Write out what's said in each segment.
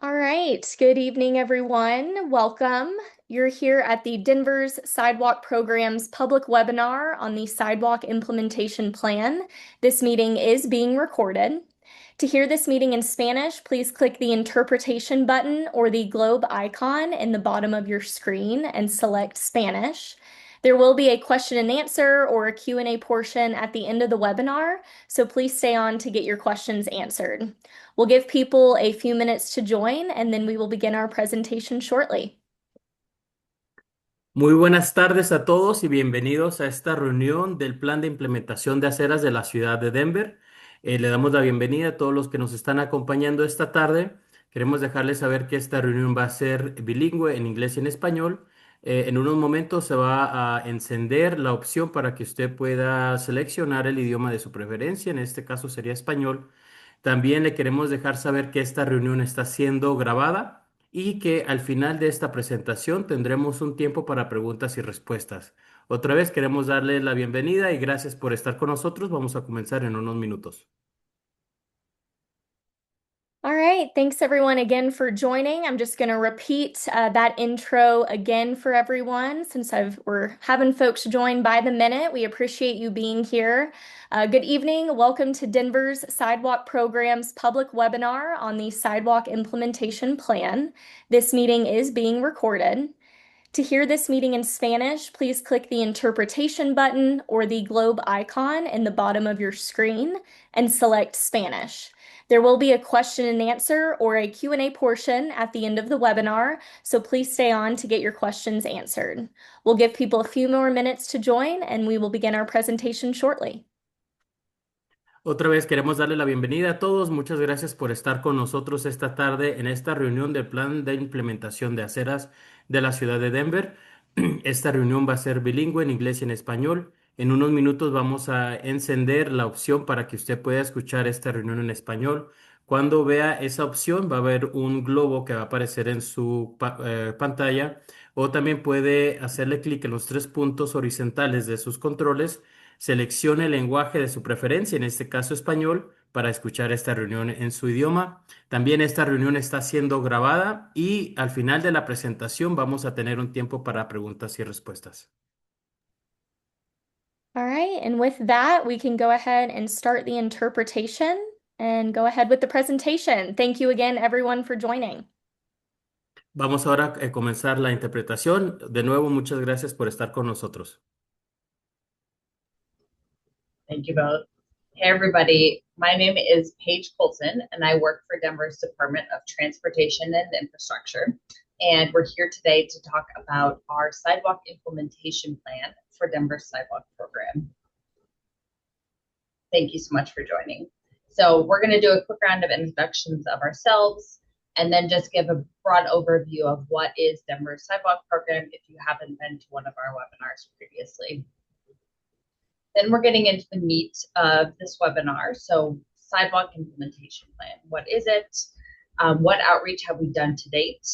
All right. Good evening, everyone. Welcome. You're here at the Denver's Sidewalk Program's public webinar on the Sidewalk Implementation Plan. This meeting is being recorded. To hear this meeting in Spanish, please click the interpretation button or the globe icon in the bottom of your screen and select Spanish. There will be a question and answer or a Q&A portion at the end of the webinar, so please stay on to get your questions answered. We'll give people a few minutes to join and then we will begin our presentation shortly. Muy buenas tardes a todos y bienvenidos a esta reunión del Plan de Implementación de Aceras de la ciudad de Denver. Le damos la bienvenida a todos los que nos están acompañando esta tarde. Queremos dejarles saber que esta reunión va a ser bilingüe en inglés y en español. En unos momentos se va a encender la opción para que usted pueda seleccionar el idioma de su preferencia. En este caso sería español. También le queremos dejar saber que esta reunión está siendo grabada y que al final de esta presentación tendremos un tiempo para preguntas y respuestas. Otra vez queremos darle la bienvenida y gracias por estar con nosotros. Vamos a comenzar en unos minutos. All right, thanks everyone again for joining. I'm just going to repeat that intro again for everyone since we're having folks join by the minute. We appreciate you being here. Good evening. Welcome to Denver's Sidewalk Program's public webinar on the Sidewalk Implementation Plan. This meeting is being recorded. To hear this meeting in Spanish, please click the interpretation button or the globe icon in the bottom of your screen and select Spanish. There will be a question and answer or a Q&A portion at the end of the webinar, so please stay on to get your questions answered. We'll give people a few more minutes to join and we will begin our presentation shortly. Otra vez queremos darle la bienvenida a todos. Muchas gracias por estar con nosotros esta tarde en esta reunión del Plan de Implementación de Aceras de la ciudad de Denver. Esta reunión va a ser bilingüe en inglés y en español. En unos minutos vamos a encender la opción para que usted pueda escuchar esta reunión en español. Cuando vea esa opción va a haber un globo que va a aparecer en su pantalla, o también puede hacerle clic en los tres puntos horizontales de sus controles. Seleccione el lenguaje de su preferencia, en este caso español, para escuchar esta reunión en su idioma. También esta reunión está siendo grabada y al final de la presentación vamos a tener un tiempo para preguntas y respuestas. All right, and with that, we can go ahead and start the interpretation and go ahead with the presentation. Thank you again, everyone, for joining. Vamos ahora a comenzar la interpretación. De nuevo, muchas gracias por estar con nosotros. Thank you both. Hey, everybody. My name is Paige Colton, and I work for Denver's Department of Transportation and Infrastructure. And we're here today to talk about our sidewalk implementation plan for Denver's sidewalk program. Thank you so much for joining. So we're going to do a quick round of introductions of ourselves, and then just give a broad overview of what is Denver's sidewalk program if you haven't been to one of our webinars previously. Then we're getting into the meat of this webinar. So sidewalk implementation plan, what is it? What outreach have we done to date?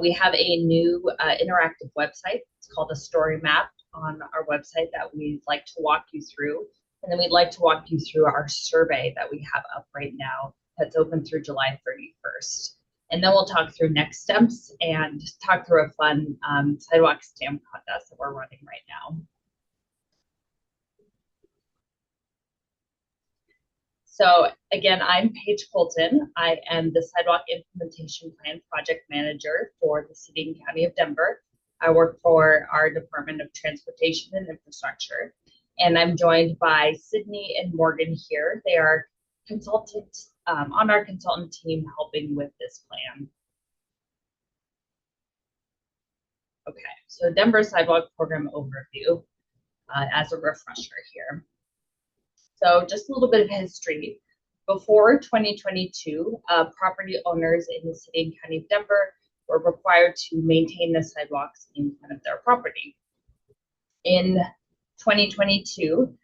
We have a new interactive website. It's called a story map on our website that we'd like to walk you through. And then we'd like to walk you through our survey that we have up right now that's open through July 31st. And then we'll talk through next steps and talk through a fun sidewalk stamp contest that we're running right now. So again, I'm Paige Colton. I am the Sidewalk Implementation Plan Project Manager for the City and County of Denver. I work for our Department of Transportation and Infrastructure. And I'm joined by Sydney and Morgan here. They are consultants on our consultant team helping with this plan. Okay, so Denver Sidewalk Program overview as a refresher here. So just a little bit of history. Before 2022, property owners in the City and County of Denver were required to maintain the sidewalks in front of their property. In 2022,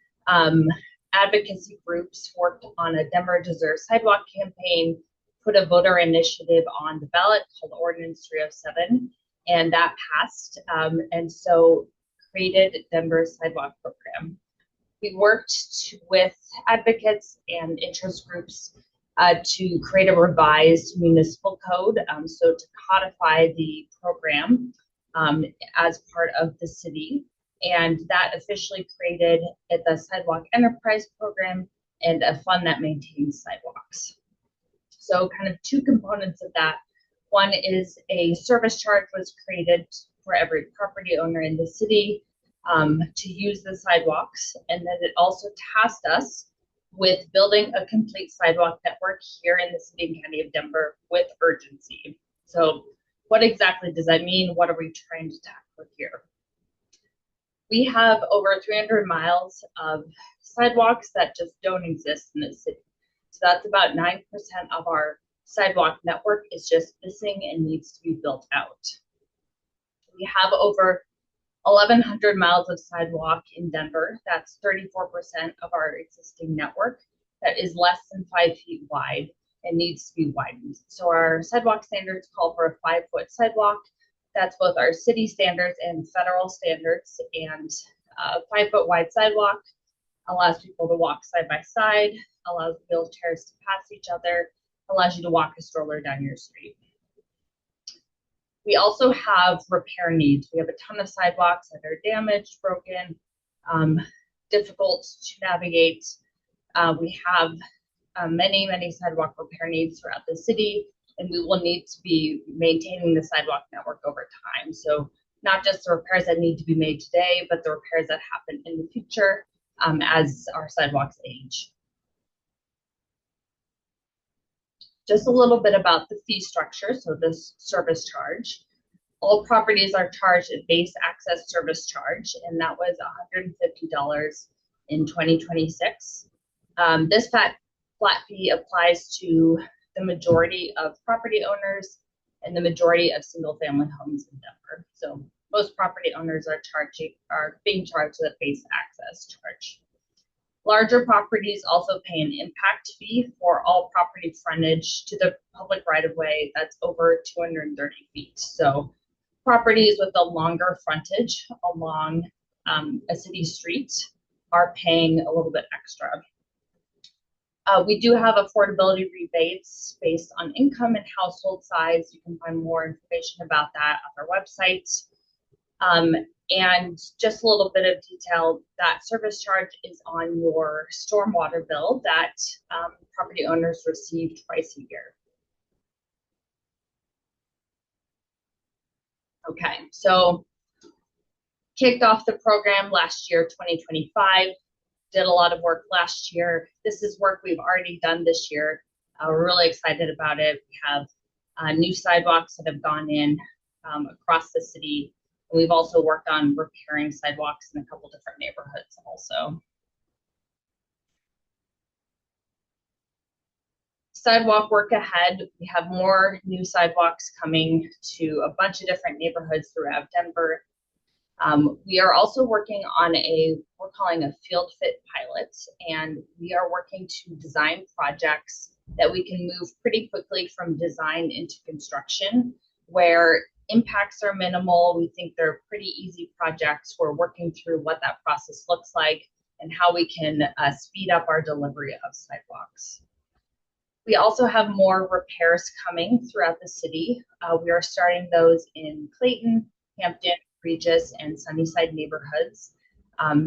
advocacy groups worked on a Denver Deserves Sidewalk campaign, put a voter initiative on the ballot called Ordinance 307, and that passed, and so created Denver's Sidewalk Program. We worked with advocates and interest groups to create a revised municipal code, so to codify the program as part of the city. And that officially created the Sidewalk Enterprise Program and a fund that maintains sidewalks. So kind of two components of that. One is a service charge was created for every property owner in the city to use the sidewalks. And then it also tasked us with building a complete sidewalk network here in the city and county of Denver with urgency. So what exactly does that mean? What are we trying to tackle here? We have over 300 miles of sidewalks that just don't exist in the city. So that's about 9% of our sidewalk network is just missing and needs to be built out. We have over 1,100 miles of sidewalk in Denver. That's 34% of our existing network that is less than 5 feet wide and needs to be widened. So our sidewalk standards call for a 5-foot sidewalk. That's both our city standards and federal standards. And a 5-foot wide sidewalk allows people to walk side by side, allows wheelchairs to pass each other, allows you to walk a stroller down your street. We also have repair needs. We have a ton of sidewalks that are damaged, broken, difficult to navigate. We have many sidewalk repair needs throughout the city, and we will need to be maintaining the sidewalk network over time. So not just the repairs that need to be made today, but the repairs that happen in the future as our sidewalks age. Just a little bit about the fee structure, so this service charge. All properties are charged a base access service charge, and that was $150 in 2026. This flat fee applies to the majority of property owners and the majority of single-family homes in Denver. So most property owners are being charged a base access charge. Larger properties also pay an impact fee for all property frontage to the public right-of-way that's over 230 feet. So properties with a longer frontage along a city street are paying a little bit extra. We do have affordability rebates based on income and household size. You can find more information about that on our website. And just a little bit of detail, that service charge is on your stormwater bill that property owners receive twice a year. Okay, so kicked off the program last year, 2025, did a lot of work last year. This is work we've already done this year. We're really excited about it. We have new sidewalks that have gone in across the city. We've also worked on repairing sidewalks in a couple different neighborhoods also. Sidewalk work ahead. We have more new sidewalks coming to a bunch of different neighborhoods throughout Denver. We are also working on we're calling a field fit pilot, and we are working to design projects that we can move pretty quickly from design into construction, where impacts are minimal. We think they're pretty easy projects. We're working through what that process looks like and how we can speed up our delivery of sidewalks. We also have more repairs coming throughout the city. We are starting those in Clayton, Hampton, Regis, and Sunnyside neighborhoods.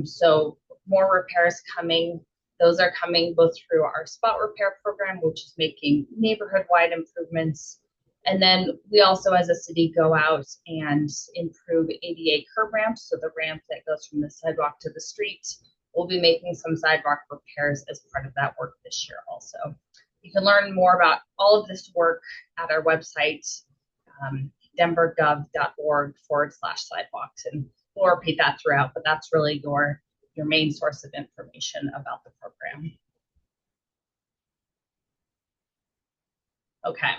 So more repairs coming. Those are coming both through our spot repair program, which is making neighborhood-wide improvements. And then we also, as a city, go out and improve ADA curb ramps. So the ramp that goes from the sidewalk to the street. We'll be making some sidewalk repairs as part of that work this year also. You can learn more about all of this work at our website, denvergov.org/sidewalks. And we'll repeat that throughout, but that's really your main source of information about the program. Okay,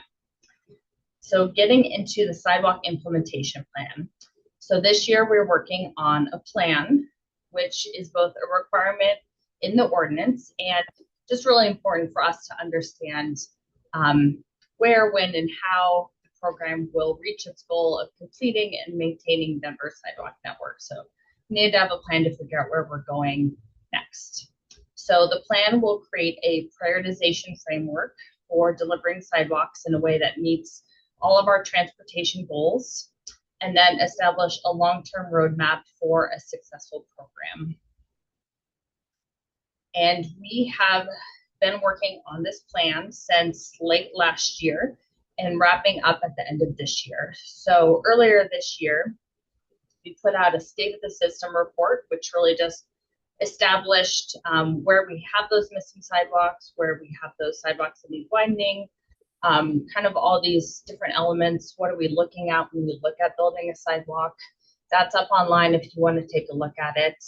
so getting into the sidewalk implementation plan. So this year we're working on a plan, which is both a requirement in the ordinance and just really important for us to understand where, when, and how the program will reach its goal of completing and maintaining Denver's sidewalk network. So we need to have a plan to figure out where we're going next. So the plan will create a prioritization framework for delivering sidewalks in a way that meets all of our transportation goals, and then establish a long-term roadmap for a successful program. And we have been working on this plan since late last year and wrapping up at the end of this year. So earlier this year, we put out a state of the system report, which really just established where we have those missing sidewalks, where we have those sidewalks that need widening, kind of all these different elements. What are we looking at when we look at building a sidewalk? That's up online if you want to take a look at it.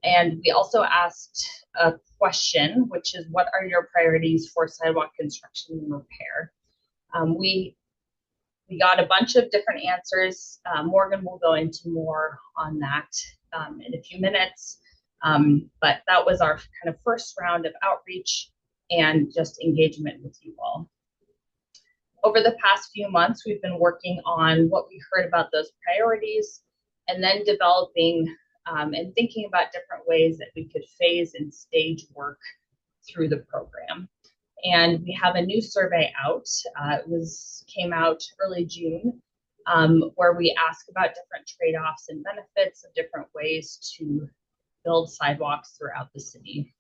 And we also asked a question, which is, what are your priorities for sidewalk construction and repair? We got a bunch of different answers. Morgan will go into more on that in a few minutes. But that was our kind of first round of outreach and just engagement with you all. Over the past few months, we've been working on what we heard about those priorities and then developing and thinking about different ways that we could phase and stage work through the program. And we have a new survey out. It came out early June, where we ask about different trade-offs and benefits of different ways to build sidewalks throughout the city.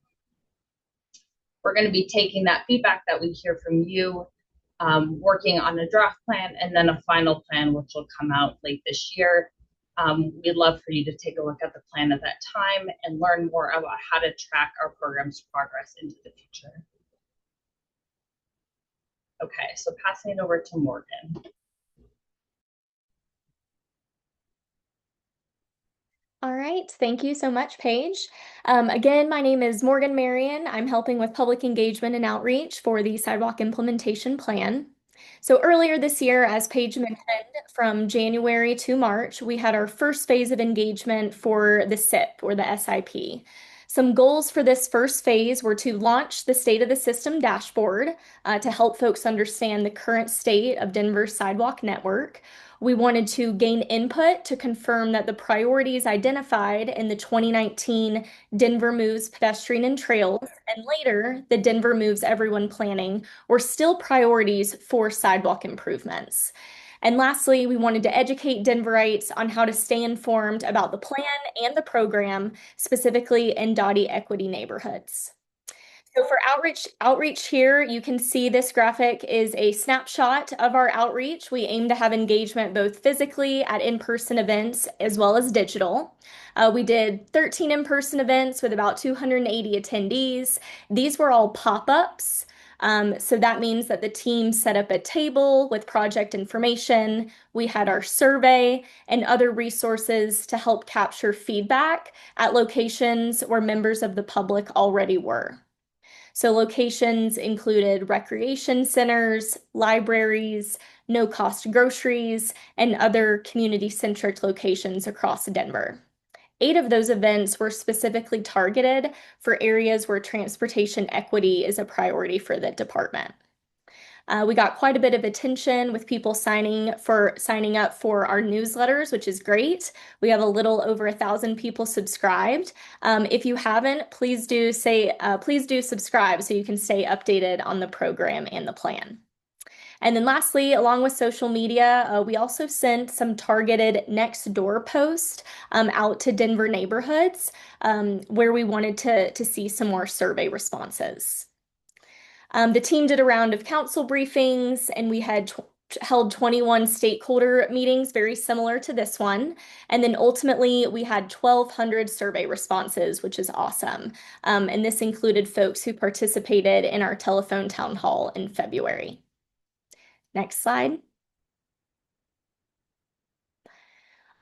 We're going to be taking that feedback that we hear from you, working on a draft plan and then a final plan, which will come out late this year. We'd love for you to take a look at the plan at that time and learn more about how to track our program's progress into the future. Okay, so passing it over to Morgan. All right, thank you so much, Paige. Again, my name is Morgan Marion. I'm helping with public engagement and outreach for the Sidewalk Implementation Plan. So earlier this year, as Paige mentioned, from January to March, we had our first phase of engagement for the SIP or the SIP. Some goals for this first phase were to launch the State of the System dashboard to help folks understand the current state of Denver's sidewalk network. We wanted to gain input to confirm that the priorities identified in the 2019 Denver Moves Pedestrian and Trails and later the Denver Moves Everyone planning were still priorities for sidewalk improvements. And lastly, we wanted to educate Denverites on how to stay informed about the plan and the program, specifically in Dottie equity neighborhoods. So for outreach here, you can see this graphic is a snapshot of our outreach. We aim to have engagement both physically at in-person events as well as digital. We did 13 in-person events with about 280 attendees. These were all pop-ups. So that means that the team set up a table with project information. We had our survey and other resources to help capture feedback at locations where members of the public already were. So locations included recreation centers, libraries, no-cost groceries, and other community-centric locations across Denver. 8 of those events were specifically targeted for areas where transportation equity is a priority for the department. We got quite a bit of attention with people signing up for our newsletters, which is great. We have a little over 1,000 people subscribed. If you haven't, please do subscribe so you can stay updated on the program and the plan. And then lastly, along with social media, we also sent some targeted next door posts out to Denver neighborhoods where we wanted to see some more survey responses. The team did a round of council briefings, and we had held 21 stakeholder meetings, very similar to this one. And then ultimately, we had 1,200 survey responses, which is awesome. And this included folks who participated in our telephone town hall in February. Next slide.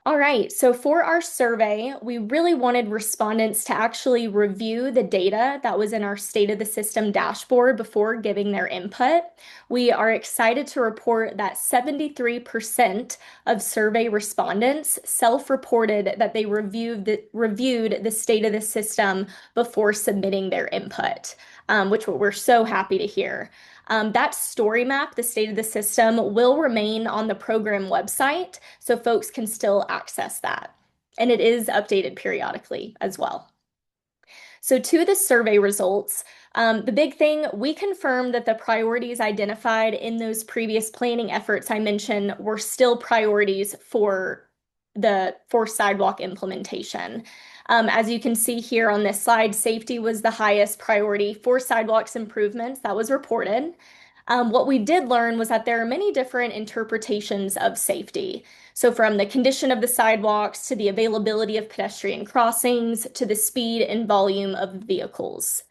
All right, so for our survey, we really wanted respondents to actually review the data that was in our State of the System dashboard before giving their input. We are excited to report that 73% of survey respondents self-reported that they reviewed the State of the System before submitting their input, which we're so happy to hear. That story map, the State of the System, will remain on the program website, so folks can still access that. And it is updated periodically as well. So to the survey results, the big thing, we confirmed that the priorities identified in those previous planning efforts I mentioned were still priorities for sidewalk implementation. As you can see here on this slide, safety was the highest priority for sidewalks improvements that was reported. What we did learn was that there are many different interpretations of safety. So, from the condition of the sidewalks to the availability of pedestrian crossings to the speed and volume of vehicles.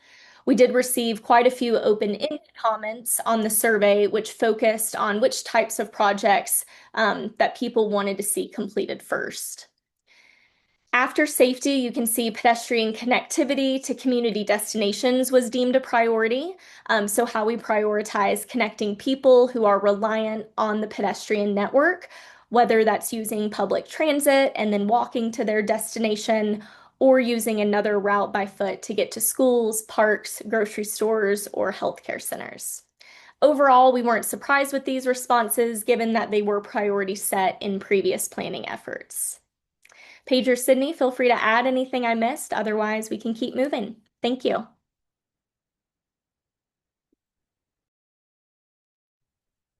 We did receive quite a few open-ended comments on the survey, which focused on which types of projects that people wanted to see completed first. After safety, you can see pedestrian connectivity to community destinations was deemed a priority. So, how we prioritize connecting people who are reliant on the pedestrian network, whether that's using public transit and then walking to their destination, or using another route by foot to get to schools, parks, grocery stores, or healthcare centers. Overall, we weren't surprised with these responses given that they were priority set in previous planning efforts. Paige or Sydney, feel free to add anything I missed. Otherwise, we can keep moving. Thank you.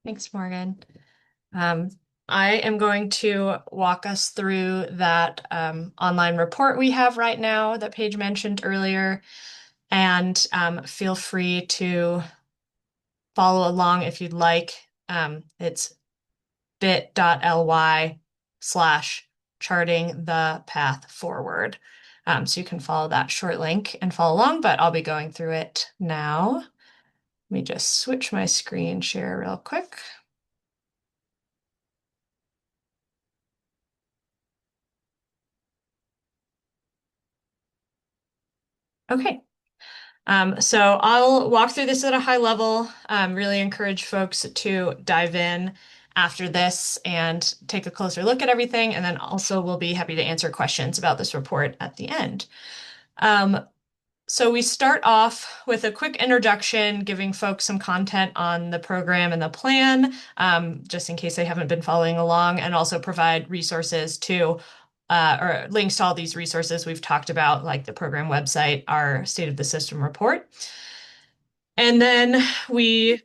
Thanks, Morgan. I am going to walk us through that online report we have right now that Paige mentioned earlier, and feel free to follow along if you'd like. It's bit.ly/charting the path forward. So you can follow that short link and follow along, but I'll be going through it now. Let me just switch my screen share real quick. Okay. So I'll walk through this at a high level, really encourage folks to dive in after this and take a closer look at everything. And then also we'll be happy to answer questions about this report at the end. So we start off with a quick introduction, giving folks some content on the program and the plan, just in case they haven't been following along, and also provide resources to or links to all these resources we've talked about, like the program website, our State of the System report. And then we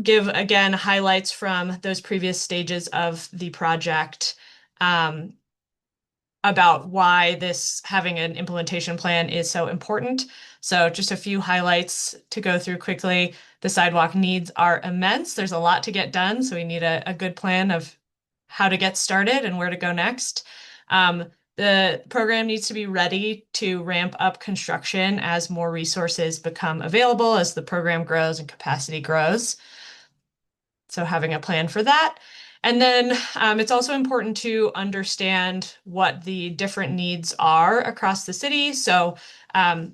give, again, highlights from those previous stages of the project about why this having an implementation plan is so important. So just a few highlights to go through quickly. The sidewalk needs are immense. There's a lot to get done, so we need a good plan of how to get started and where to go next. The program needs to be ready to ramp up construction as more resources become available, as the program grows and capacity grows. So having a plan for that. And then it's also important to understand what the different needs are across the city. So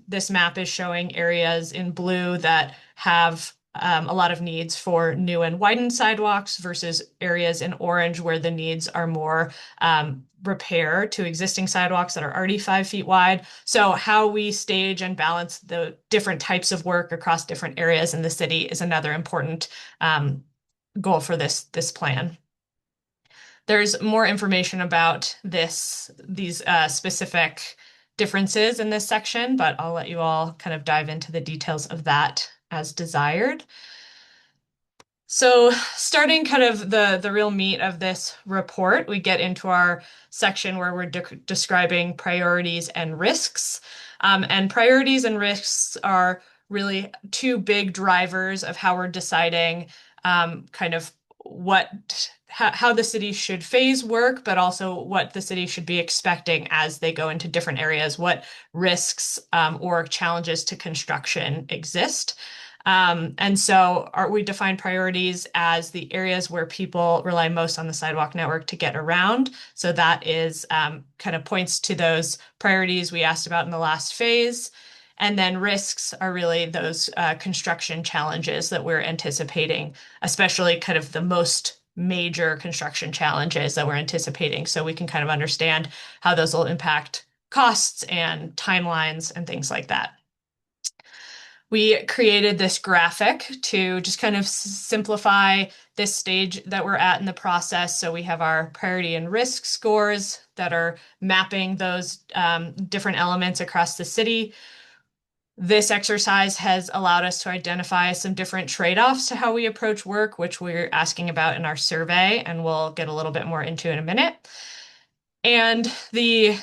this map is showing areas in blue that have a lot of needs for new and widened sidewalks versus areas in orange where the needs are more repair to existing sidewalks that are already 5 feet wide. So how we stage and balance the different types of work across different areas in the city is another important goal for this plan. There's more information about these specific differences in this section, but I'll let you all kind of dive into the details of that as desired. So starting kind of the real meat of this report, we get into our section where we're describing priorities and risks. And priorities and risks are really two big drivers of how we're deciding kind of how the city should phase work, but also what the city should be expecting as they go into different areas, what risks or challenges to construction exist. And so we define priorities as the areas where people rely most on the sidewalk network to get around. So that is kind of points to those priorities we asked about in the last phase. And then risks are really those construction challenges that we're anticipating, especially kind of the most major construction challenges that we're anticipating. So we can kind of understand how those will impact costs and timelines and things like that. We created this graphic to just kind of simplify this stage that we're at in the process. So we have our priority and risk scores that are mapping those different elements across the city. This exercise has allowed us to identify some different trade-offs to how we approach work, which we're asking about in our survey, and we'll get a little bit more into in a minute. And the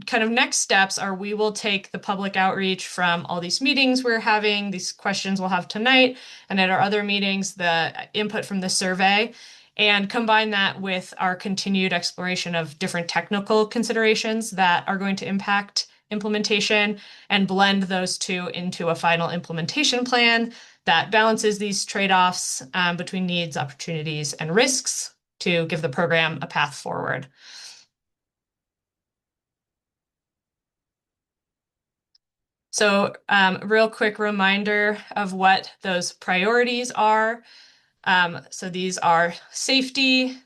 kind of next steps are we will take the public outreach from all these meetings we're having, these questions we'll have tonight, and at our other meetings, the input from the survey, and combine that with our continued exploration of different technical considerations that are going to impact implementation and blend those two into a final implementation plan that balances these trade-offs between needs, opportunities, and risks to give the program a path forward. So real quick reminder of what those priorities are. So these are safety,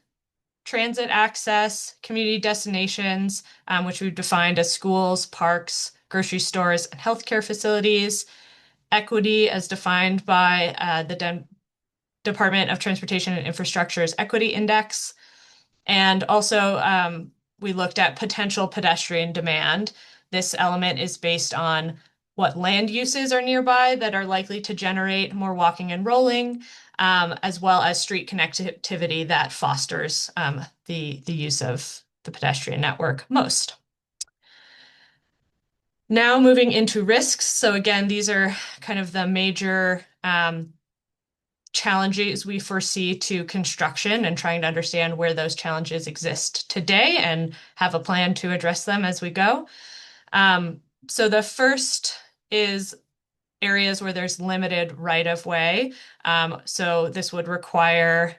transit access, community destinations, which we've defined as schools, parks, grocery stores, and healthcare facilities, equity as defined by the Department of Transportation and Infrastructure's Equity Index, and also we looked at potential pedestrian demand. This element is based on what land uses are nearby that are likely to generate more walking and rolling, as well as street connectivity that fosters the use of the pedestrian network most. Now moving into risks. So again, these are kind of the major challenges we foresee to construction and trying to understand where those challenges exist today and have a plan to address them as we go. So the first is areas where there's limited right-of-way. So this would require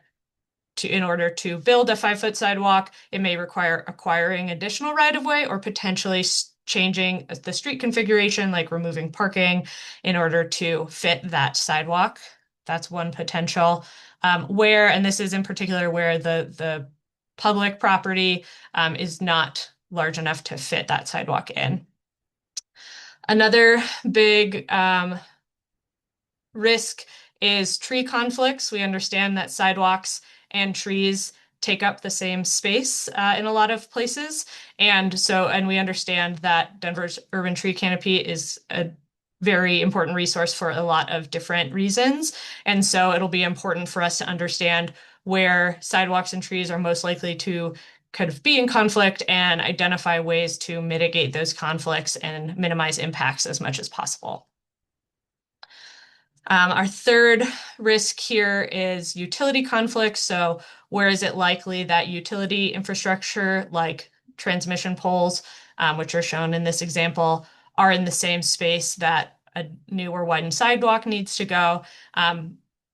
in order to build a 5-foot sidewalk, it may require acquiring additional right-of-way or potentially changing the street configuration, like removing parking in order to fit that sidewalk. That's one potential. And this is in particular where the public property is not large enough to fit that sidewalk in. Another big risk is tree conflicts. We understand that sidewalks and trees take up the same space in a lot of places. And we understand that Denver's urban tree canopy is a very important resource for a lot of different reasons. And so it'll be important for us to understand where sidewalks and trees are most likely to kind of be in conflict and identify ways to mitigate those conflicts and minimize impacts as much as possible. Our third risk here is utility conflicts. So where is it likely that utility infrastructure like transmission poles, which are shown in this example, are in the same space that a new or widened sidewalk needs to go?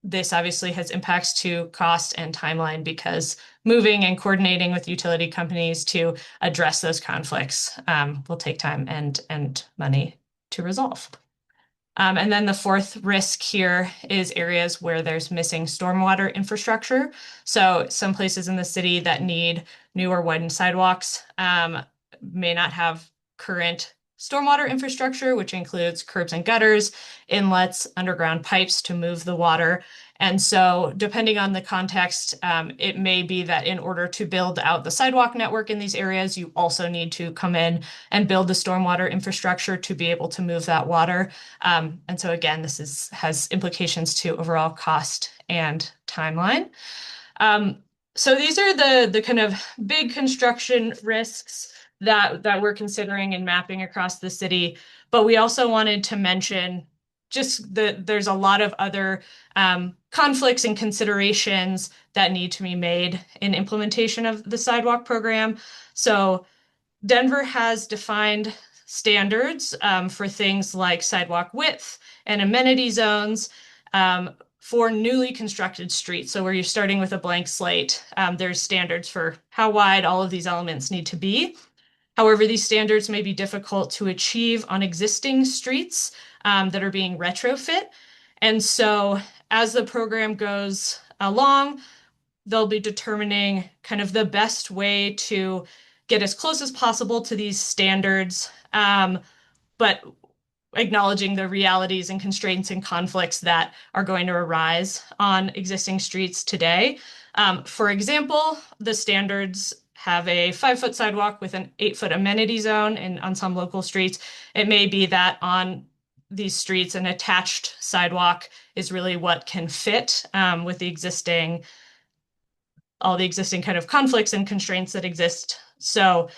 This obviously has impacts to cost and timeline because moving and coordinating with utility companies to address those conflicts will take time and money to resolve. And then the fourth risk here is areas where there's missing stormwater infrastructure. So some places in the city that need new or widened sidewalks may not have current stormwater infrastructure, which includes curbs and gutters, inlets, underground pipes to move the water. And so depending on the context, it may be that in order to build out the sidewalk network in these areas, you also need to come in and build the stormwater infrastructure to be able to move that water. And so again, this has implications to overall cost and timeline. So these are the kind of big construction risks that we're considering and mapping across the city. But we also wanted to mention just that there's a lot of other conflicts and considerations that need to be made in implementation of the sidewalk program. So Denver has defined standards for things like sidewalk width and amenity zones for newly constructed streets. So where you're starting with a blank slate, there's standards for how wide all of these elements need to be. However, these standards may be difficult to achieve on existing streets that are being retrofit. And so as the program goes along, they'll be determining kind of the best way to get as close as possible to these standards, but acknowledging the realities and constraints and conflicts that are going to arise on existing streets today. For example, the standards have a 5-foot sidewalk with an 8-foot amenity zone, and on some local streets, it may be that on these streets, an attached sidewalk is really what can fit with all the existing kind of conflicts and constraints that exist. So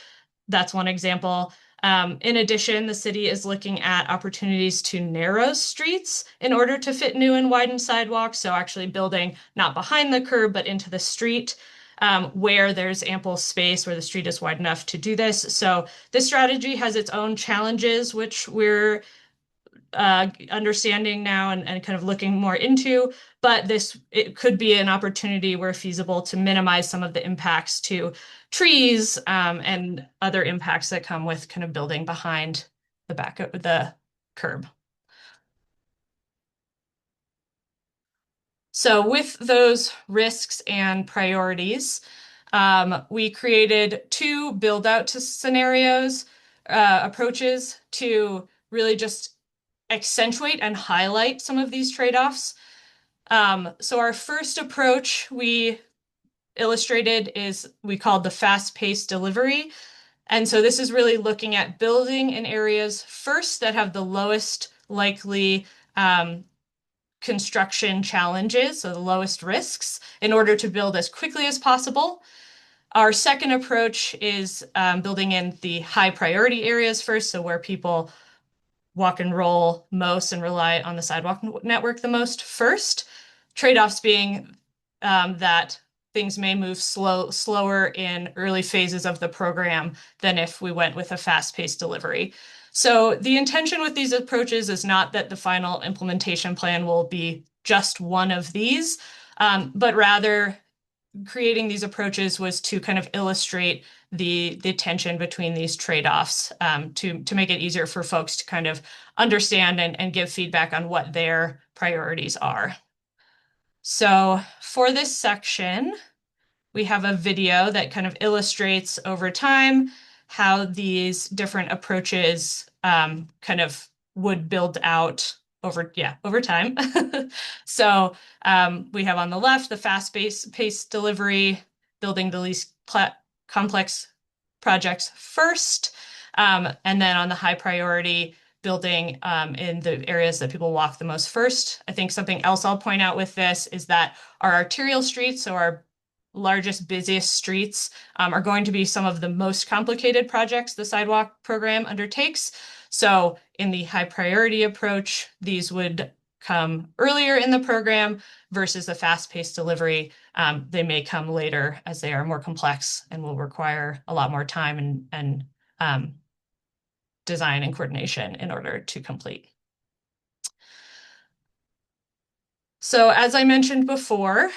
that's one example. In addition, the city is looking at opportunities to narrow streets in order to fit new and widened sidewalks. So actually building not behind the curb, but into the street, where there's ample space, where the street is wide enough to do this. So this strategy has its own challenges, which we're understanding now and kind of looking more into, but it could be an opportunity where feasible to minimize some of the impacts to trees and other impacts that come with kind of building behind the back of the curb. So with those risks and priorities, we created two build-out scenarios, approaches to really just accentuate and highlight some of these trade-offs. So our first approach we illustrated is we called the fast-paced delivery. And so this is really looking at building in areas first that have the lowest likely construction challenges, so the lowest risks, in order to build as quickly as possible. Our second approach is building in the high priority areas first, so where people walk and roll most and rely on the sidewalk network the most first. Trade-offs being that things may move slower in early phases of the program than if we went with a fast-paced delivery. So the intention with these approaches is not that the final implementation plan will be just one of these, but rather creating these approaches was to kind of illustrate the tension between these trade-offs to make it easier for folks to kind of understand and give feedback on what their priorities are. So for this section, we have a video that kind of illustrates over time how these different approaches kind of would build out over time. So we have on the left the fast-paced delivery, building the least complex projects first, and then on the high priority, building in the areas that people walk the most first. I think something else I'll point out with this is that our arterial streets, so our largest, busiest streets, are going to be some of the most complicated projects the sidewalk program undertakes. So in the high priority approach, these would come earlier in the program versus the fast-paced delivery. They may come later as they are more complex and will require a lot more time and design and coordination in order to complete. So as I mentioned before,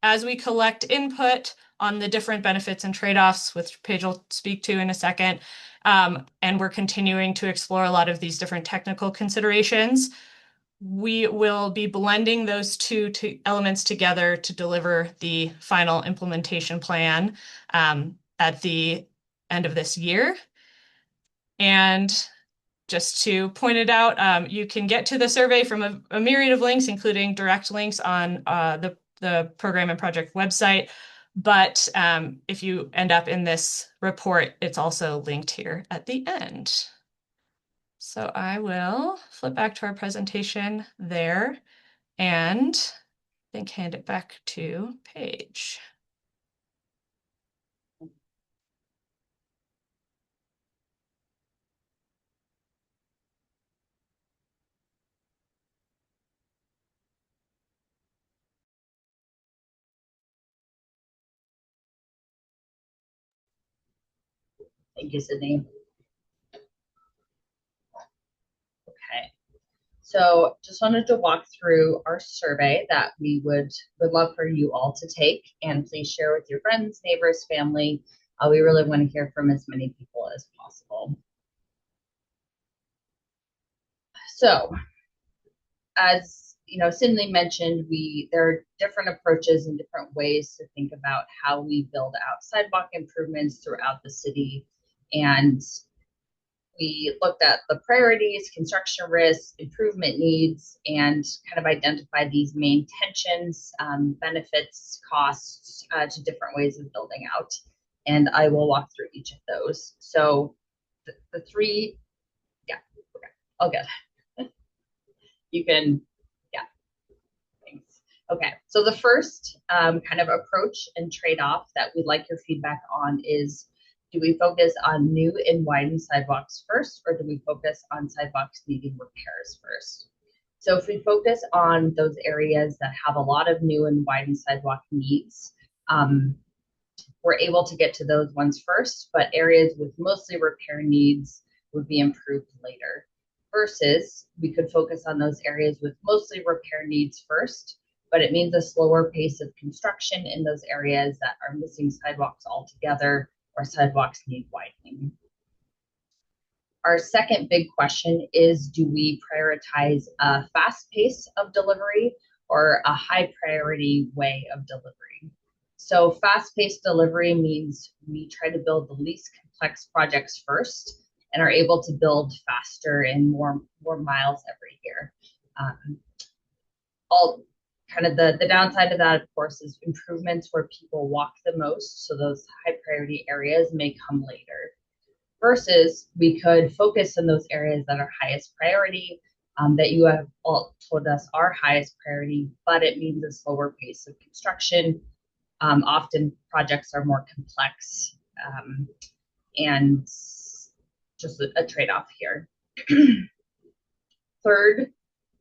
as we collect input on the different benefits and trade-offs, which Paige will speak to in a second, and we're continuing to explore a lot of these different technical considerations, we will be blending those two elements together to deliver the final implementation plan at the end of this year. And just to point it out, you can get to the survey from a myriad of links, including direct links on the program and project website. But if you end up in this report, it's also linked here at the end. So I will flip back to our presentation there and I think hand it back to Paige. Thank you, Sydney. Okay. So just wanted to walk through our survey that we would love for you all to take, and please share with your friends, neighbors, family. We really want to hear from as many people as possible. So as you know, Sydney mentioned, there are different approaches and different ways to think about how we build out sidewalk improvements throughout the city. And we looked at the priorities, construction risks, improvement needs, and kind of identified these main tensions, benefits, costs to different ways of building out. And I will walk through each of those. So the three, yeah, okay, I'll get it. You can, yeah, thanks. Okay, so the first kind of approach and trade-off that we'd like your feedback on is, do we focus on new and widened sidewalks first, or do we focus on sidewalks needing repairs first? So if we focus on those areas that have a lot of new and widened sidewalk needs, we're able to get to those ones first, but areas with mostly repair needs would be improved later. Versus we could focus on those areas with mostly repair needs first, but it means a slower pace of construction in those areas that are missing sidewalks altogether or sidewalks need widening. Our second big question is, do we prioritize a fast pace of delivery or a high priority way of delivery? So fast-paced delivery means we try to build the least complex projects first and are able to build faster and more miles every year. All kind of the downside of that, of course, is improvements where people walk the most. So those high priority areas may come later. Versus we could focus on those areas that are highest priority, that you have all told us are highest priority, but it means a slower pace of construction. Often projects are more complex, and just a trade-off here. Third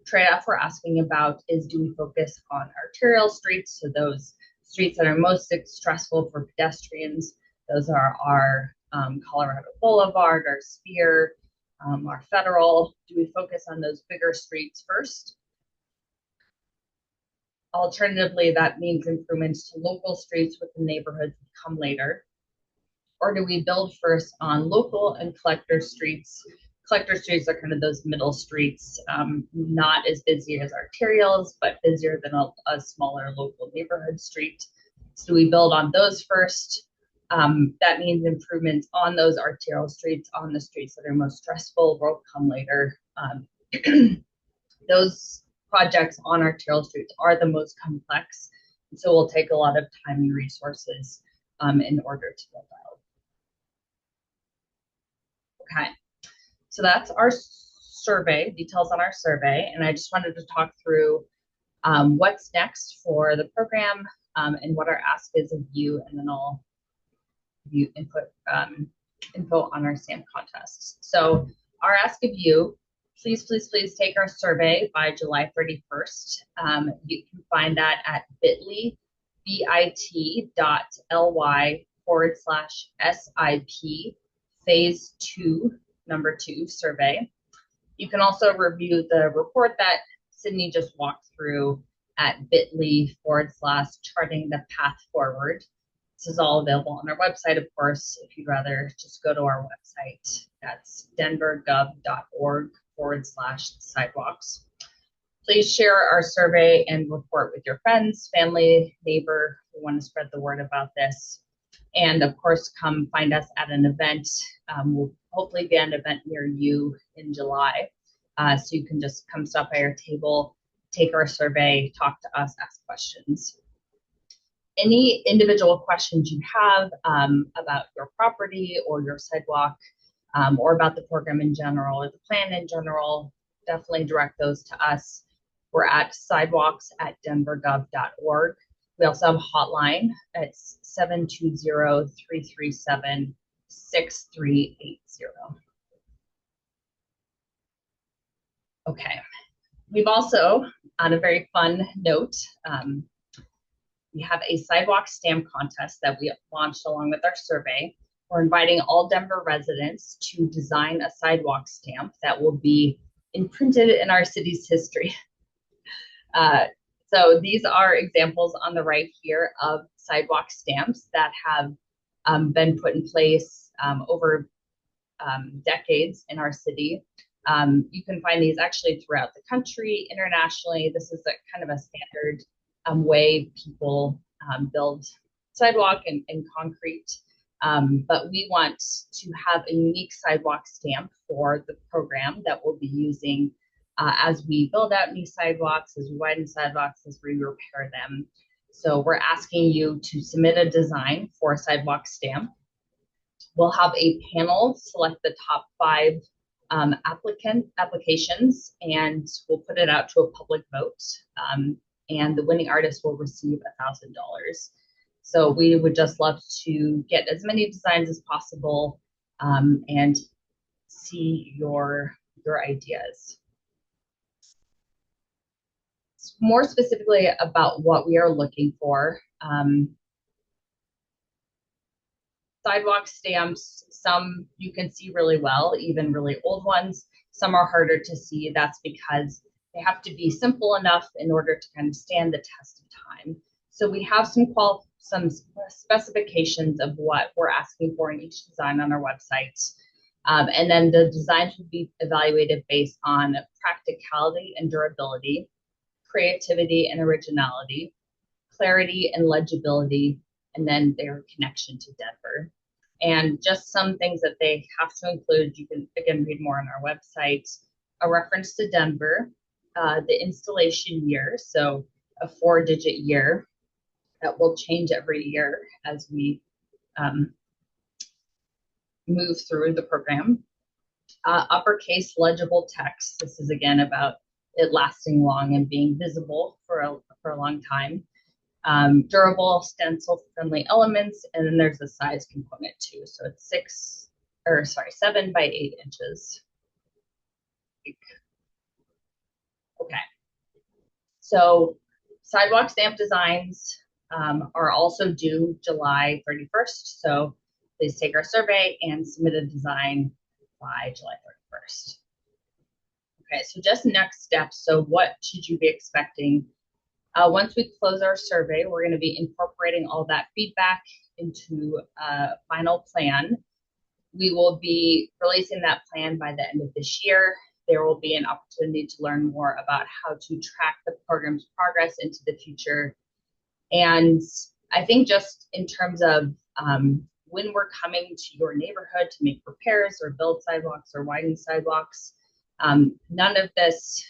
trade-off we're asking about is, do we focus on arterial streets, so those streets that are most stressful for pedestrians? Those are our Colorado Boulevard, our Spear, our Federal. Do we focus on those bigger streets first? Alternatively, that means improvements to local streets within neighborhoods come later. Or do we build first on local and collector streets? Collector streets are kind of those middle streets, not as busy as arterials, but busier than a smaller local neighborhood street. So do we build on those first? That means improvements on those arterial streets, on the streets that are most stressful, will come later. Those projects on arterial streets are the most complex, so will take a lot of time and resources in order to build out. Okay, so that's our survey, details on our survey, and I just wanted to talk through what's next for the program and what our ask is of you, and then I'll give you info on our STAMP contests. So our ask of you, please take our survey by July 31st. You can find that at bit.ly/SIP phase 2, number 2 survey. You can also review the report that Sydney just walked through at bit.ly/charting the path forward. This is all available on our website, of course. If you'd rather just go to our website, that's denvergov.org/sidewalks. Please share our survey and report with your friends, family, neighbor who want to spread the word about this. And of course, come find us at an event. We'll hopefully be at an event near you in July. So you can just come stop by our table, take our survey, talk to us, ask questions. Any individual questions you have about your property or your sidewalk, or about the program in general or the plan in general, definitely direct those to us. We're at sidewalks@denvergov.org. We also have a hotline. It's 720-337-6380. Okay. We've also, on a very fun note, we have a sidewalk stamp contest that we launched along with our survey. We're inviting all Denver residents to design a sidewalk stamp that will be imprinted in our city's history. So these are examples on the right here of sidewalk stamps that have been put in place over decades in our city. You can find these actually throughout the country, internationally. This is a kind of a standard way people build sidewalk and concrete. But we want to have a unique sidewalk stamp for the program that we'll be using as we build out new sidewalks, as we widen sidewalks, as we repair them. So we're asking you to submit a design for a sidewalk stamp. We'll have a panel select the top 5 applications, and we'll put it out to a public vote. And the winning artist will receive $1,000. So we would just love to get as many designs as possible and see your ideas. More specifically about what we are looking for. Sidewalk stamps, some you can see really well, even really old ones. Some are harder to see. That's because they have to be simple enough in order to kind of stand the test of time. So we have some specifications of what we're asking for in each design on our website. And then the designs will be evaluated based on practicality and durability, creativity and originality, clarity and legibility, and then their connection to Denver. And just some things that they have to include, you can again read more on our website, a reference to Denver, the installation year, so a 4-digit year that will change every year as we move through the program. Uppercase legible text. This is again about it lasting long and being visible for a long time. Durable stencil friendly elements, and then there's a size component too. So it's 7 by 8 inches. Okay. So sidewalk stamp designs are also due July 31st. So please take our survey and submit a design by July 31st. Okay, so just next steps. So what should you be expecting? Once we close our survey, we're going to be incorporating all that feedback into a final plan. We will be releasing that plan by the end of this year. There will be an opportunity to learn more about how to track the program's progress into the future. And I think just in terms of when we're coming to your neighborhood to make repairs or build sidewalks or widen sidewalks, none of this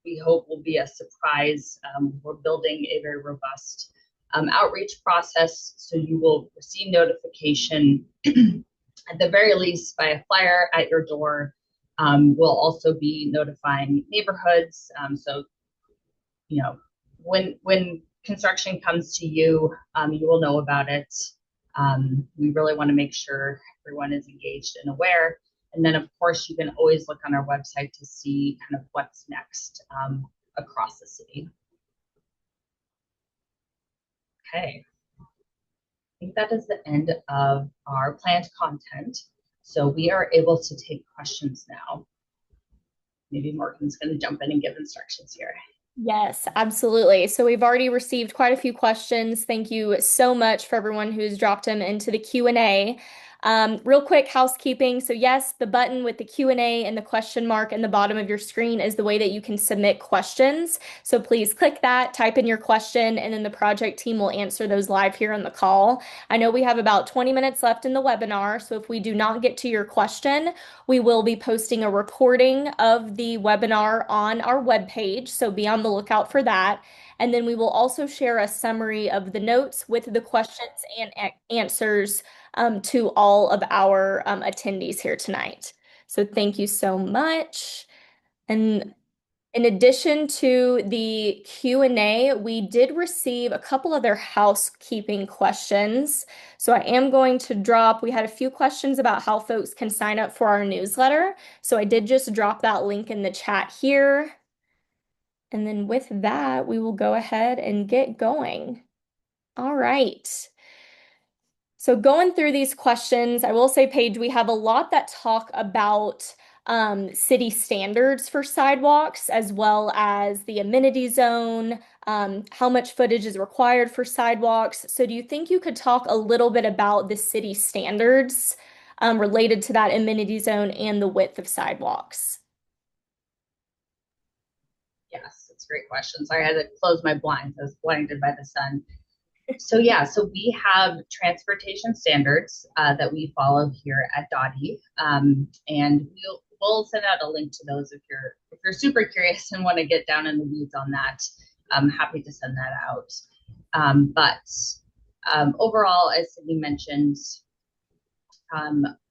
we hope will be a surprise. We're building a very robust outreach process, so you will receive notification at the very least by a flyer at your door. We'll also be notifying neighborhoods. So, you know, when construction comes to you, you will know about it. We really want to make sure everyone is engaged and aware. And then, of course, you can always look on our website to see kind of what's next across the city. Okay. I think that is the end of our planned content. So we are able to take questions now. Maybe Morgan's going to jump in and give instructions here. Yes, absolutely. So we've already received quite a few questions. Thank you so much for everyone who's dropped them into the Q&A. Real quick housekeeping. So yes, the button with the Q&A and the question mark in the bottom of your screen is the way that you can submit questions. So please click that, type in your question, and then the project team will answer those live here on the call. I know we have about 20 minutes left in the webinar, so if we do not get to your question, we will be posting a recording of the webinar on our webpage, so be on the lookout for that. And then we will also share a summary of the notes with the questions and answers to all of our attendees here tonight. So thank you so much. And in addition to the Q&A, we did receive a couple other housekeeping questions. So I am going to we had a few questions about how folks can sign up for our newsletter. So I did just drop that link in the chat here. And then with that, we will go ahead and get going. All right. So going through these questions, I will say, Paige, we have a lot that talk about city standards for sidewalks, as well as the amenity zone, how much footage is required for sidewalks. So do you think you could talk a little bit about the city standards related to that amenity zone and the width of sidewalks? Yes, that's a great question. Sorry, I had to close my blinds. I was blinded by the sun. So yeah, so we have transportation standards that we follow here at Dottie, and we'll send out a link to those if you're super curious and want to get down in the weeds on that. I'm happy to send that out. But overall, as Sydney mentioned,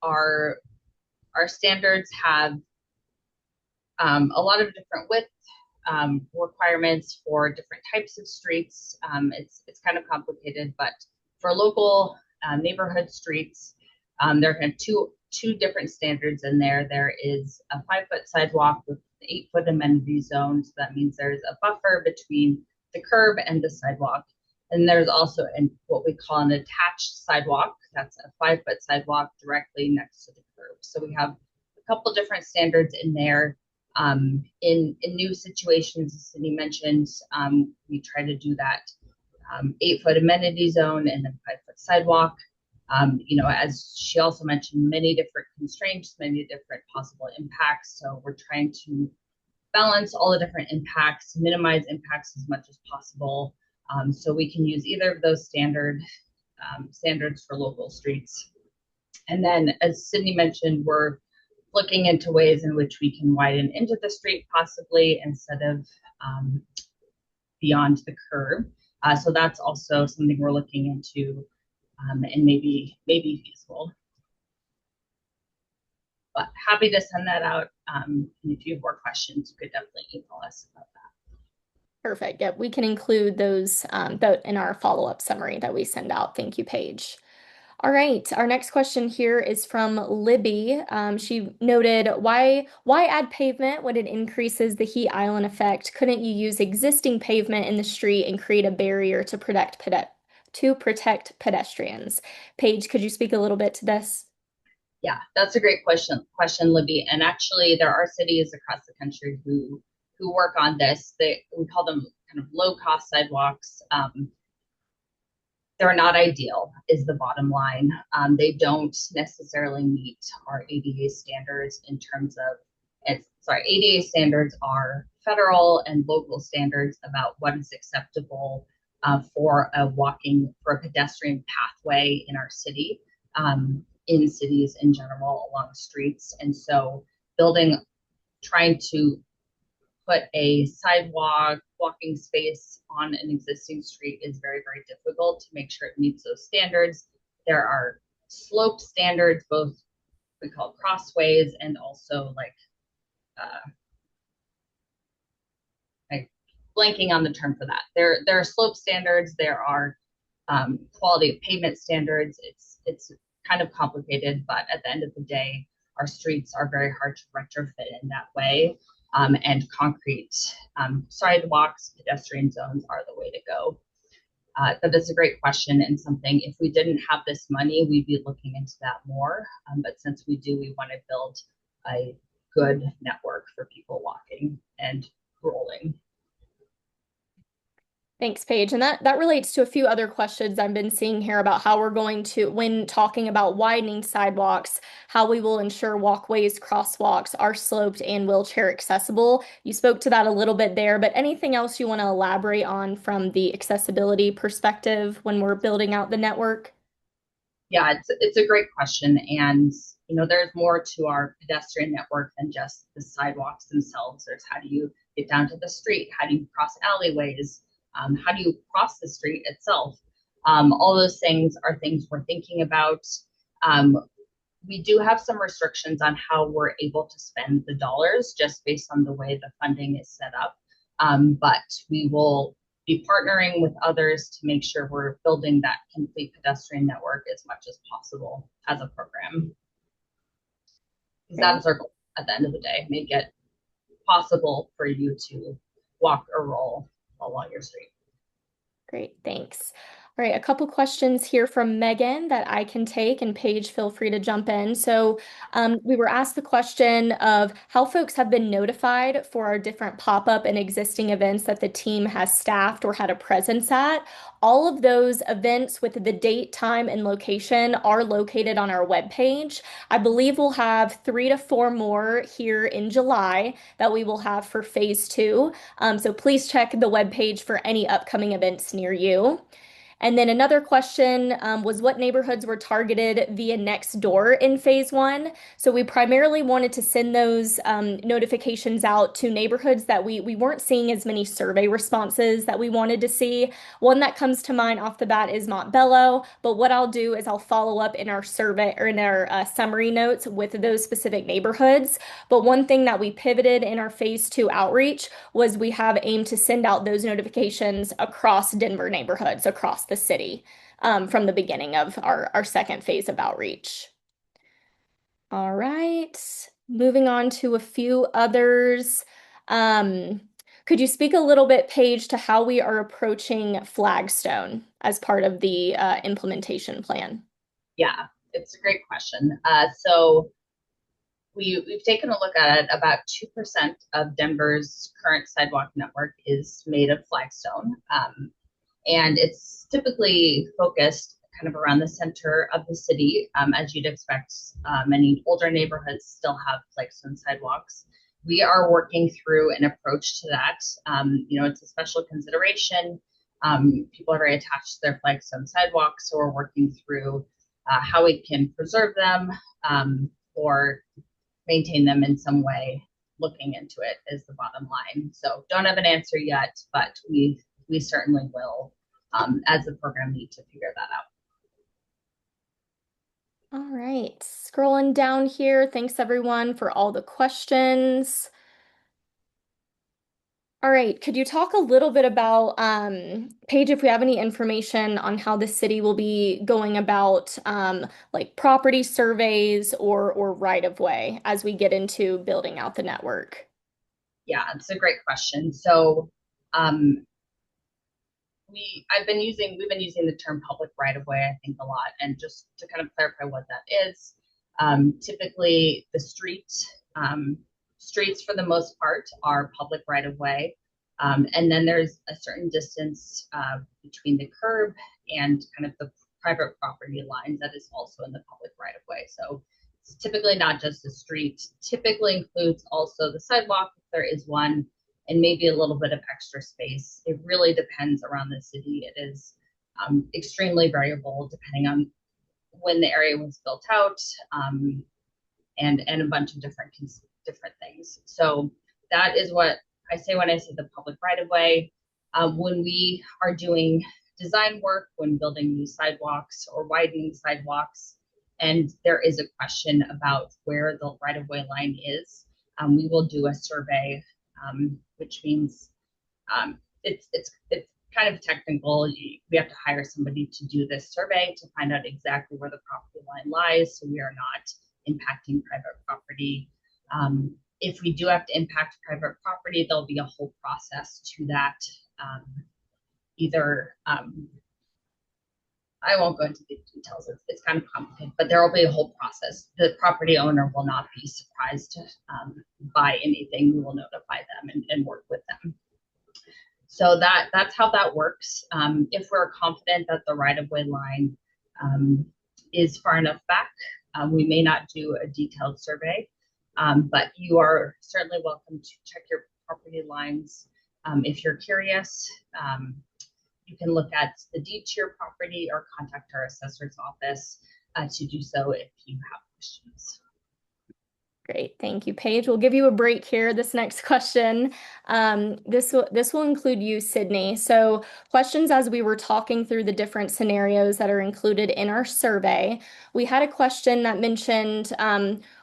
our our standards have a lot of different width requirements for different types of streets. It's kind of complicated, but for local neighborhood streets, there are kind of two different standards in there. There is a 5-foot sidewalk with an 8-foot amenity zone. So that means there's a buffer between the curb and the sidewalk. And there's also what we call an attached sidewalk. That's a 5-foot sidewalk directly next to the curb. So we have a couple different standards in there. In new situations, as Cindy mentioned, we try to do that 8-foot amenity zone and then 5-foot sidewalk. As she also mentioned, many different constraints, many different possible impacts. So we're trying to balance all the different impacts, minimize impacts as much as possible. So we can use either of those standards for local streets. And then, as Sydney mentioned, we're looking into ways in which we can widen into the street possibly instead of beyond the curb. So that's also something we're looking into and maybe feasible. But happy to send that out. And if you have more questions, you could definitely email us about that. Perfect. Yep, we can include those in our follow-up summary that we send out. Thank you, Paige. All right, our next question here is from Libby. She noted, why add pavement when it increases the heat island effect? Couldn't you use existing pavement in the street and create a barrier to protect pedestrians? Paige, could you speak a little bit to this? Yeah, that's a great question, Libby. And actually, there are cities across the country who work on this. We call them kind of low-cost sidewalks. They're not ideal, is the bottom line. They don't necessarily meet our ADA standards in terms of, ADA standards are federal and local standards about what is acceptable for a pedestrian pathway in our city, in cities in general, along streets. And so trying to put a sidewalk, walking space on an existing street is very, very difficult to make sure it meets those standards. There are slope standards, both we call crossways and also like blanking on the term for that. There are slope standards, there are quality of pavement standards. It's kind of complicated, but at the end of the day, our streets are very hard to retrofit in that way. And concrete sidewalks, pedestrian zones are the way to go. That is a great question and something, if we didn't have this money, we'd be looking into that more. But since we do, we want to build a good network for people walking and rolling. Thanks, Paige. And that relates to a few other questions I've been seeing here about how we're going to, when talking about widening sidewalks, how we will ensure walkways, crosswalks are sloped and wheelchair accessible. You spoke to that a little bit there, but anything else you want to elaborate on from the accessibility perspective when we're building out the network? Yeah, it's a great question. And, there's more to our pedestrian network than just the sidewalks themselves. There's how do you get down to the street? How do you cross alleyways? How do you cross the street itself? All those things are things we're thinking about. We do have some restrictions on how we're able to spend the dollars just based on the way the funding is set up. But we will be partnering with others to make sure we're building that complete pedestrian network as much as possible as a program. Because that is our goal at the end of the day, make it possible for you to walk or roll along your street. Great, thanks. All right, a couple questions here from Megan that I can take, and Paige, feel free to jump in. So we were asked the question of how folks have been notified for our different pop-up and existing events that the team has staffed or had a presence at. All of those events with the date, time, and location are located on our webpage. I believe we'll have 3 to 4 more here in July that we will have for phase 2. So please check the webpage for any upcoming events near you. And then another question was what neighborhoods were targeted via next door in phase one. So we primarily wanted to send those notifications out to neighborhoods that we weren't seeing as many survey responses that we wanted to see. One that comes to mind off the bat is Montbello, but what I'll do is I'll follow up in our survey or in our summary notes with those specific neighborhoods. But one thing that we pivoted in our phase two outreach was we have aimed to send out those notifications across Denver neighborhoods, across the city, from the beginning of our second phase of outreach. All right, moving on to a few others. Um, could you speak a little bit, Paige, to how we are approaching Flagstone as part of the implementation plan? Yeah, it's a great question. So we've taken a look at it. About 2% of Denver's current sidewalk network is made of flagstone. And it's typically focused kind of around the center of the city. As you'd expect, many older neighborhoods still have flagstone sidewalks. We are working through an approach to that. It's a special consideration. People are very attached to their flagstone sidewalks, so we're working through how we can preserve them or maintain them in some way. Looking into it is the bottom line. So don't have an answer yet, but we certainly will, as the program, need to figure that out. All right, scrolling down here. Thanks everyone for all the questions. All right, could you talk a little bit about, Paige, if we have any information on how the city will be going about like property surveys or right of way as we get into building out the network? Yeah, it's a great question. So we've been using the term public right of way, I think, a lot. And just to kind of clarify what that is, typically the streets for the most part are public right of way. And then there's a certain distance between the curb and kind of the private property lines that is also in the public right of way. So it's typically not just the street, typically includes also the sidewalk if there is one, and maybe a little bit of extra space. It really depends around the city. It is extremely variable depending on when the area was built out, and a bunch of different things. So that is what I say when I say the public right of way. When we are doing design work, when building new sidewalks or widening sidewalks, and there is a question about where the right of way line is, we will do a survey, which means it's kind of technical. We have to hire somebody to do this survey to find out exactly where the property line lies, so we are not impacting private property. If we do have to impact private property, there'll be a whole process to that. I won't go into the details. It's kind of complicated, but there will be a whole process. The property owner will not be surprised by anything. We will notify them and work with them. So that's how that works. If we're confident that the right-of-way line is far enough back, we may not do a detailed survey, but you are certainly welcome to check your property lines. If you're curious, you can look at the deed to your property or contact our assessor's office to do so if you have questions. Great, thank you, Paige. We'll give you a break here. This next question, this will include you, Sydney. So questions as we were talking through the different scenarios that are included in our survey. We had a question that mentioned,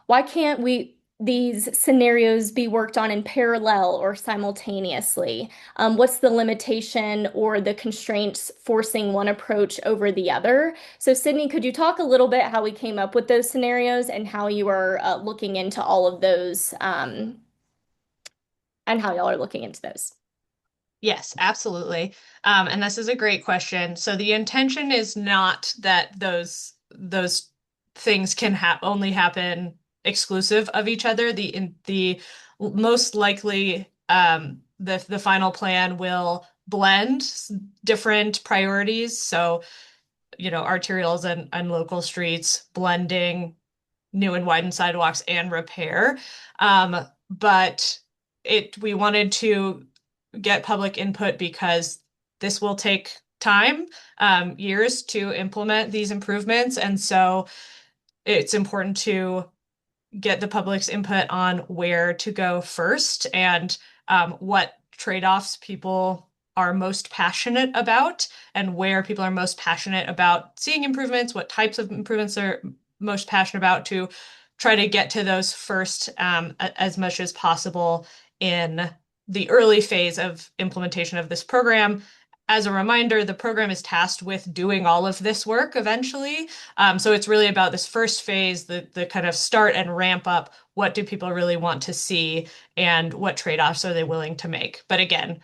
why can't these scenarios be worked on in parallel or simultaneously? What's the limitation or the constraints forcing one approach over the other? So Sydney, could you talk a little bit how we came up with those scenarios and how you are looking into all of those, and how y'all are looking into those? Yes, absolutely. And this is a great question. So the intention is not that those things can only happen exclusive of each other. The most likely the final plan will blend different priorities. So, arterials and local streets, blending new and widened sidewalks and repair. But we wanted to get public input because this will take time, years to implement these improvements. And so it's important to get the public's input on where to go first and what trade-offs people are most passionate about and where people are most passionate about seeing improvements, what types of improvements they're most passionate about to try to get to those first as much as possible in the early phase of implementation of this program. As a reminder, the program is tasked with doing all of this work eventually. So it's really about this first phase, the kind of start and ramp up. What do people really want to see, and what trade-offs are they willing to make? But again,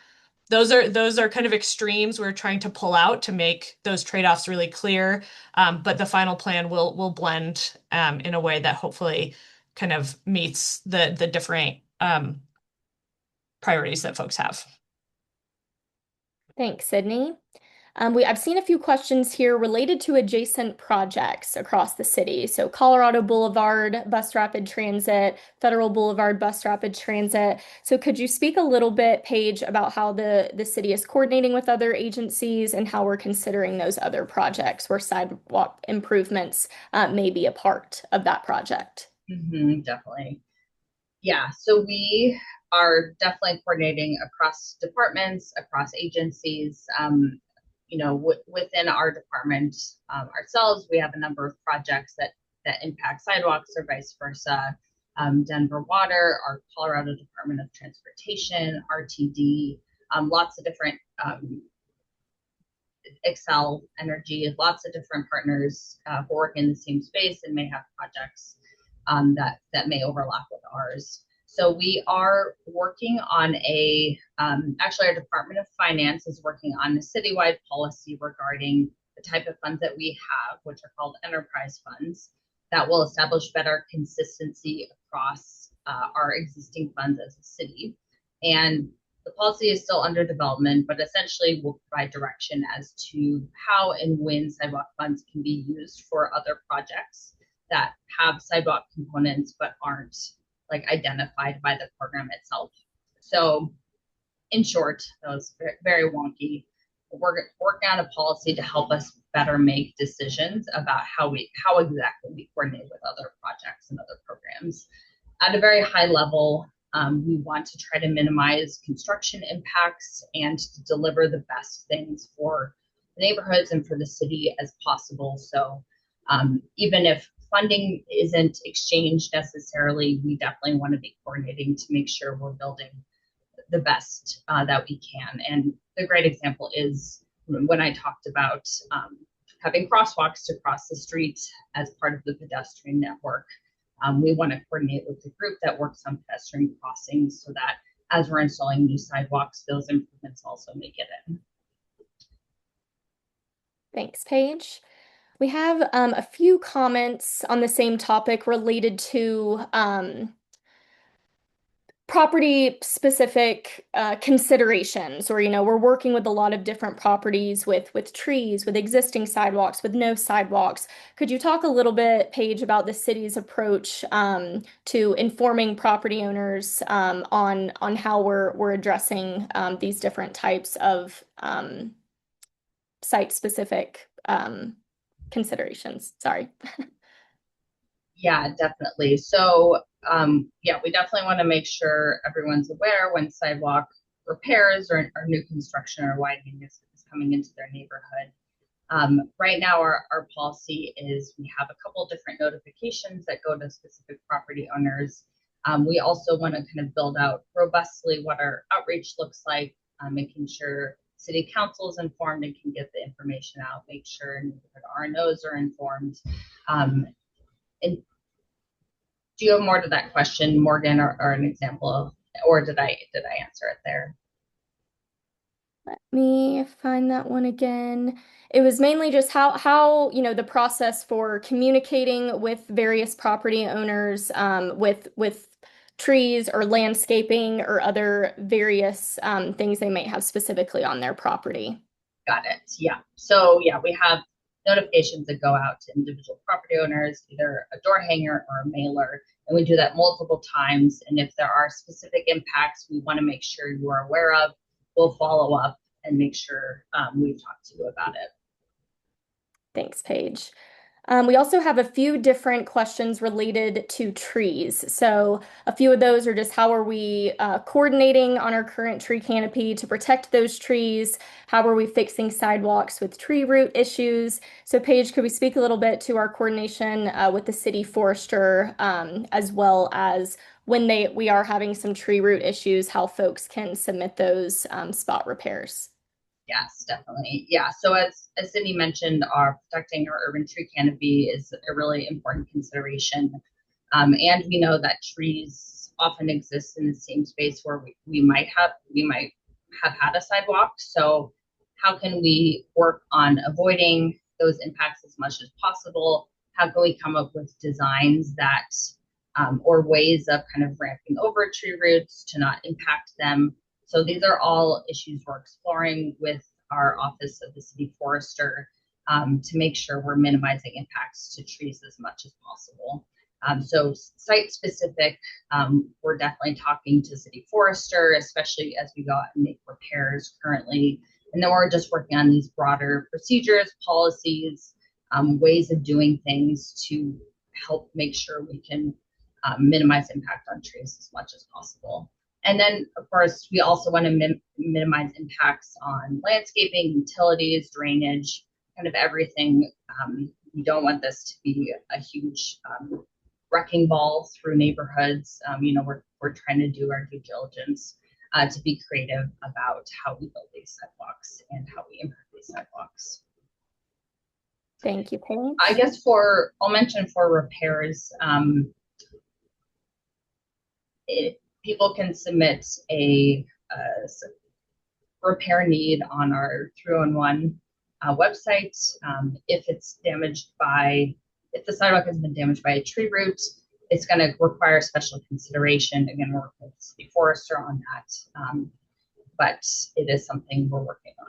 those are kind of extremes we're trying to pull out to make those trade-offs really clear. But the final plan will blend in a way that hopefully kind of meets the different priorities that folks have. Thanks, Sydney. I've seen a few questions here related to adjacent projects across the city. So Colorado Boulevard, Bus Rapid Transit, Federal Boulevard, Bus Rapid Transit. So could you speak a little bit, Paige, about how the city is coordinating with other agencies and how we're considering those other projects where sidewalk improvements may be a part of that project? Definitely. Yeah, so we are definitely coordinating across departments, across agencies. Within our department ourselves, we have a number of projects that impact sidewalks or vice versa. Denver Water, our Colorado Department of Transportation, RTD, lots of different Excel Energy, lots of different partners who work in the same space and may have projects that may overlap with ours. So we are working on actually our Department of Finance is working on a citywide policy regarding the type of funds that we have, which are called enterprise funds, that will establish better consistency across our existing funds as a city. And the policy is still under development, but essentially will provide direction as to how and when sidewalk funds can be used for other projects that have sidewalk components but aren't identified by the program itself. So in short, that was very wonky. We're working on a policy to help us better make decisions about how exactly we coordinate with other projects and other programs. At a very high level, we want to try to minimize construction impacts and to deliver the best things for the neighborhoods and for the city as possible. So even if funding isn't exchanged necessarily, we definitely want to be coordinating to make sure we're building the best that we can. And the great example is when I talked about having crosswalks to cross the street as part of the pedestrian network. We want to coordinate with the group that works on pedestrian crossings so that as we're installing new sidewalks, those improvements also make it in. Thanks, Paige. We have a few comments on the same topic related to property specific considerations, or we're working with a lot of different properties with trees, with existing sidewalks, with no sidewalks. Could you talk a little bit, Paige, about the city's approach to informing property owners on how we're addressing these different types of site specific considerations? Sorry. Yeah, definitely. So we definitely want to make sure everyone's aware when sidewalk repairs or new construction or widening is coming into their neighborhood. Right now, our policy is we have a couple different notifications that go to specific property owners. We also want to kind of build out robustly what our outreach looks like, making sure city council is informed and can get the information out, make sure neighborhood RNOs are informed. And do you have more to that question, Morgan, or an example of, or did I answer it there? Let me find that one again. It was mainly just how the process for communicating with various property owners with trees or landscaping or other various things they might have specifically on their property. Got it. Yeah. So we have notifications that go out to individual property owners, either a door hanger or a mailer, and we do that multiple times. And if there are specific impacts we want to make sure you are aware of, we'll follow up and make sure we've talked to you about it. Thanks, Paige. We also have a few different questions related to trees. So a few of those are just how are we coordinating on our current tree canopy to protect those trees? How are we fixing sidewalks with tree root issues? So Paige, could we speak a little bit to our coordination with the city forester, as well as when we are having some tree root issues, how folks can submit those spot repairs? Yes, definitely. Yeah. So as Sydney mentioned, protecting our urban tree canopy is a really important consideration. And we know that trees often exist in the same space where we might have had a sidewalk. So how can we work on avoiding those impacts as much as possible? How can we come up with designs that or ways of kind of ramping over tree roots to not impact them? So these are all issues we're exploring with our Office of the City Forester to make sure we're minimizing impacts to trees as much as possible. So site specific, we're definitely talking to City Forester, especially as we go out and make repairs currently. And then we're just working on these broader procedures, policies, ways of doing things to help make sure we can minimize impact on trees as much as possible. And then, of course, we also want to minimize impacts on landscaping, utilities, drainage, kind of everything. We don't want this to be a huge wrecking ball through neighborhoods. We're trying to do our due diligence to be creative about how we build these sidewalks and how we improve these sidewalks. Thank you, Paige. I guess I'll mention for repairs, people can submit a repair need on our 311 website. If the sidewalk has been damaged by a tree root, it's going to require special consideration. Again, we're working with the city forester on that, but it is something we're working on.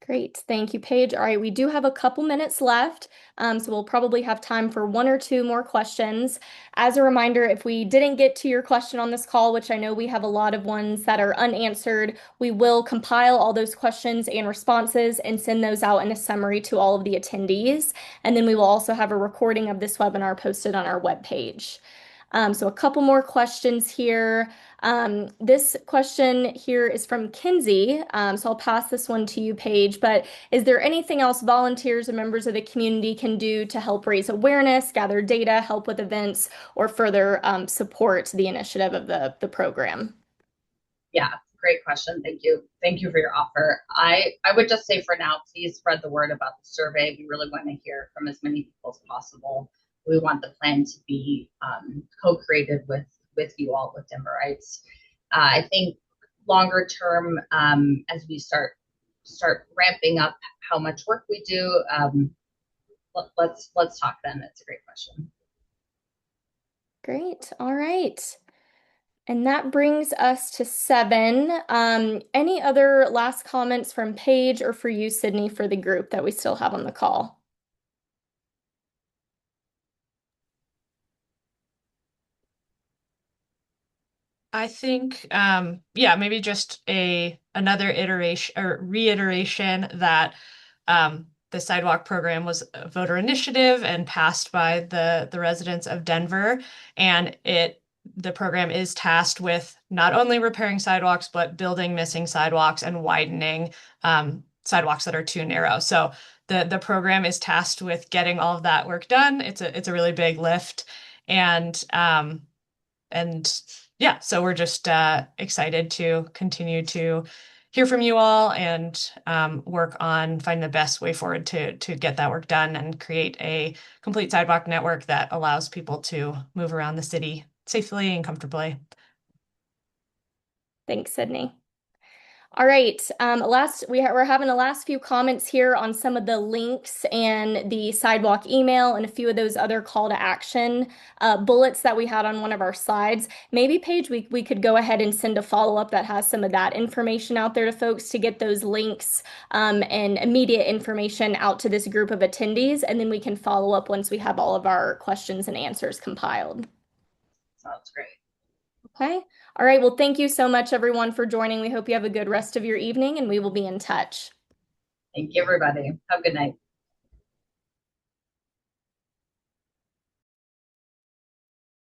Great. Thank you, Paige. All right, we do have a couple minutes left, so we'll probably have time for one or two more questions. As a reminder, if we didn't get to your question on this call, which I know we have a lot of ones that are unanswered, we will compile all those questions and responses and send those out in a summary to all of the attendees. And then we will also have a recording of this webinar posted on our webpage. So a couple more questions here. This question here is from Kinsey. So I'll pass this one to you, Paige, but is there anything else volunteers and members of the community can do to help raise awareness, gather data, help with events, or further support the initiative of the program? Yeah, great question. Thank you. Thank you for your offer. I would just say for now, please spread the word about the survey. We really want to hear from as many people as possible. We want the plan to be co-created with you all, with Denverites. I think longer term, as we start ramping up how much work we do, let's talk then. It's a great question. Great. All right. And that brings us to 7. Any other last comments from Paige or for you, Sydney, for the group that we still have on the call? I think, maybe just another iteration or reiteration that the sidewalk program was a voter initiative and passed by the residents of Denver, and the program is tasked with not only repairing sidewalks but building missing sidewalks and widening sidewalks that are too narrow. So the program is tasked with getting all of that work done. It's a really big lift, and yeah, so we're just excited to continue to hear from you all and work on finding the best way forward to get that work done and create a complete sidewalk network that allows people to move around the city safely and comfortably. Thanks, Sydney. All right, we're having the last few comments here on some of the links and the sidewalk email and a few of those other call to action bullets that we had on one of our slides. Maybe, Paige, we could go ahead and send a follow-up that has some of that information out there to folks to get those links and immediate information out to this group of attendees, and then we can follow up once we have all of our questions and answers compiled. Sounds great. Okay. All right. Well, thank you so much, everyone, for joining. We hope you have a good rest of your evening, and we will be in touch. Thank you, everybody. Have a good night.